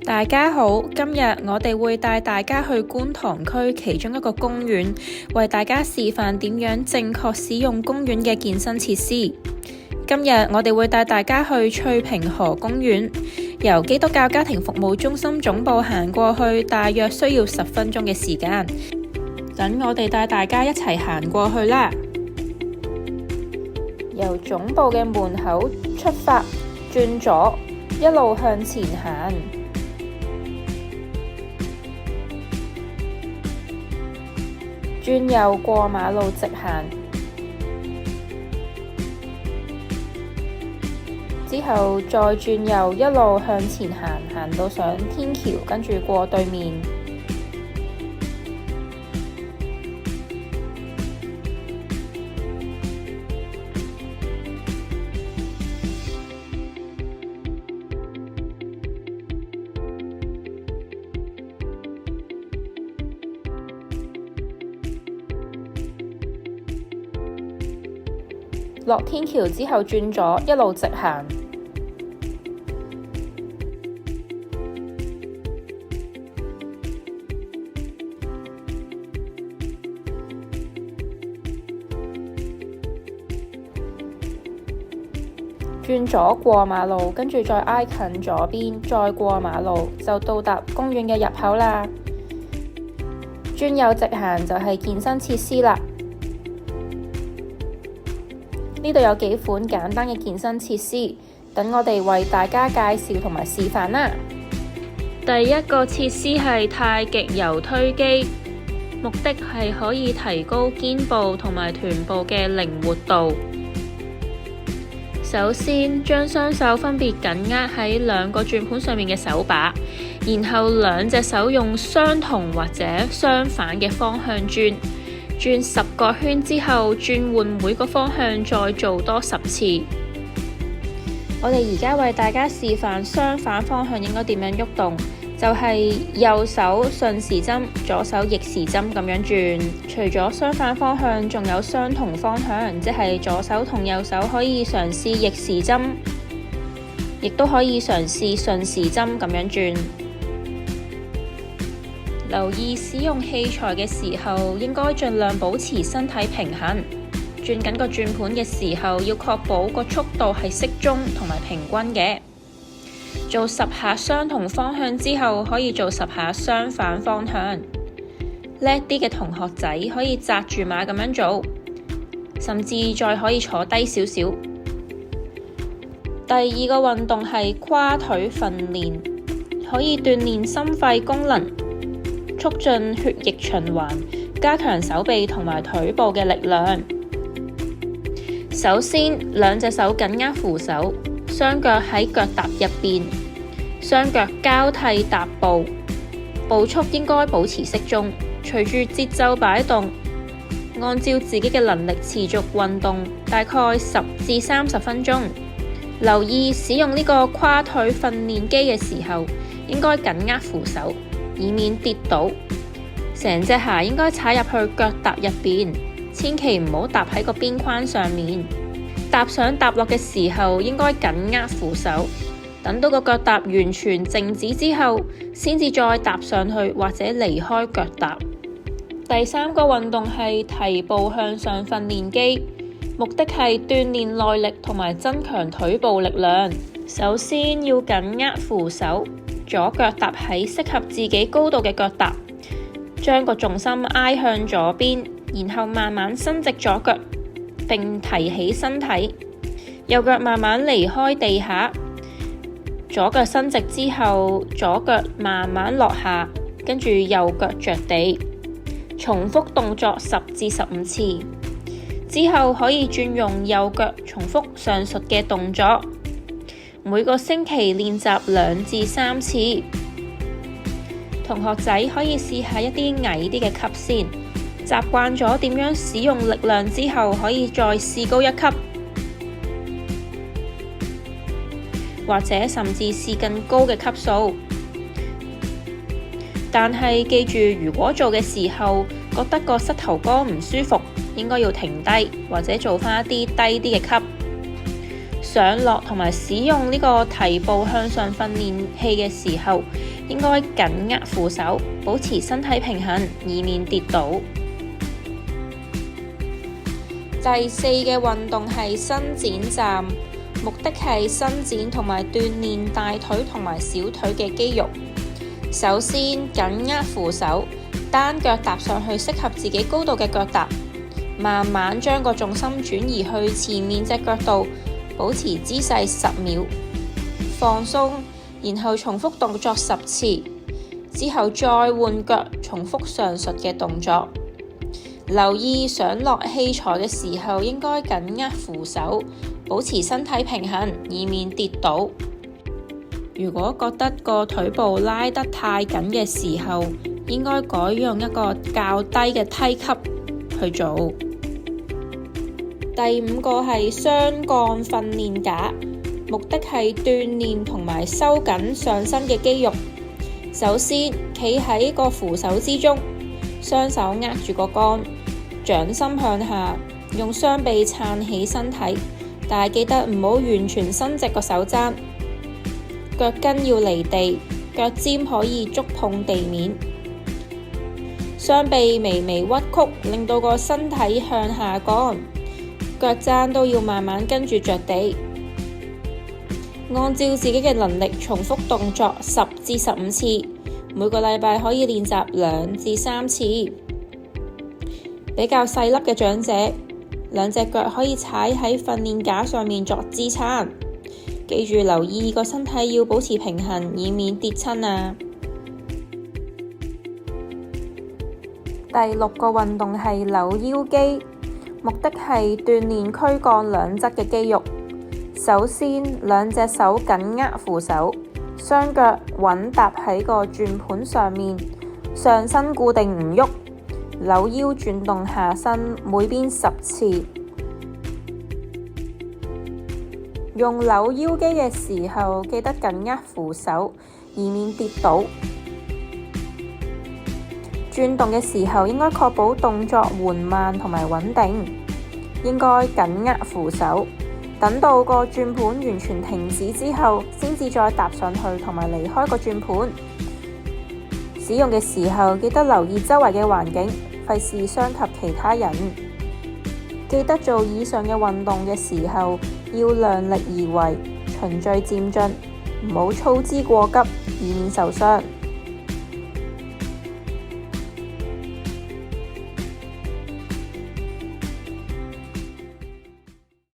大家好，今日我哋會帶大家去觀塘區其中一個公園，為大家示範點樣正確使用公園嘅健身設施。今日我哋會帶大家去翠屏河公園，由基督教家庭服務中心總部行過去，大約需要10分鐘嘅時間。等我哋帶大家一齊行過去啦。由總部嘅門口出發，轉左，一路向前行。轉右過馬路直行，之後再轉右一路向前行，行到上天橋，跟住過對面。落天橋之後轉左，一路直行。轉左過馬路，跟住再挨近左邊，再過馬路就到達公園嘅入口啦。轉右直行就係健身設施啦。呢度有幾款簡單嘅健身設施，等我哋為大家介紹同埋示範啦。第一個設施係太極柔推機，目的係可以提高肩部同埋臀部嘅靈活度。首先，將雙手分別緊握喺2個轉盤上面嘅手把，然後2隻手用相同或者相反嘅方向轉10個圈之後，轉換每個方向，再做多10次。我哋而家為大家示範相反方向應該點樣喐動，就係右手順時針，左手逆時針咁樣轉。除咗相反方向，仲有相同方向，即係左手同右手可以嘗試逆時針，亦都可以嘗試順時針咁樣轉。留意使用器材嘅時候，應該盡量保持身體平衡。轉緊個轉盤嘅時候，要確保個速度係適中同埋平均嘅。做10下相同方向之後，可以做10下相反方向。叻啲嘅同學仔可以紮住馬咁樣做，甚至再可以坐低少少。第2個運動係跨腿訓練，可以鍛煉心肺功能，促進血液循環，加強手臂同埋腿部嘅力量。首先，2隻手緊握扶手，雙腳喺腳踏入邊，雙腳交替踏步，步速應該保持適中，隨住節奏擺動，按照自己嘅能力持續運動，大概10至30分鐘。留意使用呢個跨腿訓練機嘅時候，應該緊握扶手，以免跌倒。成隻鞋應該踩入去腳踏入邊，千祈唔好踏喺個邊框上面。踏上踏落嘅時候，應該緊握扶手，等到個腳踏完全靜止之後，先至再踏上去或者離開腳踏。第3個運動係提步向上訓練機，目的係鍛煉耐力同埋增強腿部力量。首先要緊握扶手，左腳踏喺適合自己高度嘅腳踏，將個重心挨向左邊，然後慢慢伸直左腳，並提起身體。右腳慢慢離開地下，左腳伸直之後，左腳慢慢落下，跟住右腳着地。重複動作10至15次，之後可以轉用右腳重複上述嘅動作。每個星期練習2至3次。同學仔可以試下一啲矮啲嘅級先，習慣咗點樣使用力量之後，可以再試高1級，或者甚至試更高嘅級數。但係記住，如果做嘅時候覺得個膝頭哥唔舒服，應該要停低，或者做返一啲低啲嘅級。上落同埋使用呢個提步向上訓練器嘅時候，應該緊握扶手，保持身體平衡，以免跌倒。第四嘅運動係伸展站，目的係伸展同埋鍛鍊大腿同埋小腿嘅肌肉。首先緊握扶手，單腳踏上去適合自己高度嘅腳踏，慢慢將個重心轉移去前面隻腳度，保持姿勢10秒，放鬆，然後重複動作10次，之後再換腳，重複上述嘅動作。留意上落器材嘅時候應該緊握扶手，保持身體平衡，以免跌倒。如果覺得個腿部拉得太緊嘅時候，應該改用一個較低嘅梯級去做。第五個係雙槓訓練架，目的係鍛鍊同埋收緊上身嘅肌肉。首先企喺個扶手之中，雙手握住個桿，掌心向下，用雙臂撐起身體，但係記得唔好完全伸直個手踭，腳跟要離地，腳尖可以觸碰地面，雙臂微微屈曲，令到個身體向下降，腳踭都要慢慢跟住着地。按照自己嘅能力重複動作10至15次，每個禮拜可以練習2至3次。比較細粒嘅長者，兩隻腳可以踩喺訓練架上面作支撐。記住留意個身體要保持平衡，以免跌親啊！第6個運動係扭腰肌，目的係鍛鍊軀幹兩側嘅肌肉。首先兩隻手緊握扶手，雙腳穩踏喺個轉盤上面，上身固定唔喐，扭腰轉動下身，每邊10次。用扭腰肌嘅時候，記得緊握扶手，以免跌倒。轉動嘅時候，應該確保動作緩慢同埋穩定，應該緊握扶手，等到個轉盤完全停止之後，先至再踏上去同埋離開個轉盤。使用嘅時候，記得留意周圍嘅環境，費事傷及其他人。記得做以上嘅運動嘅時候，要量力而為，循序漸進，唔好操之過急，以免受傷。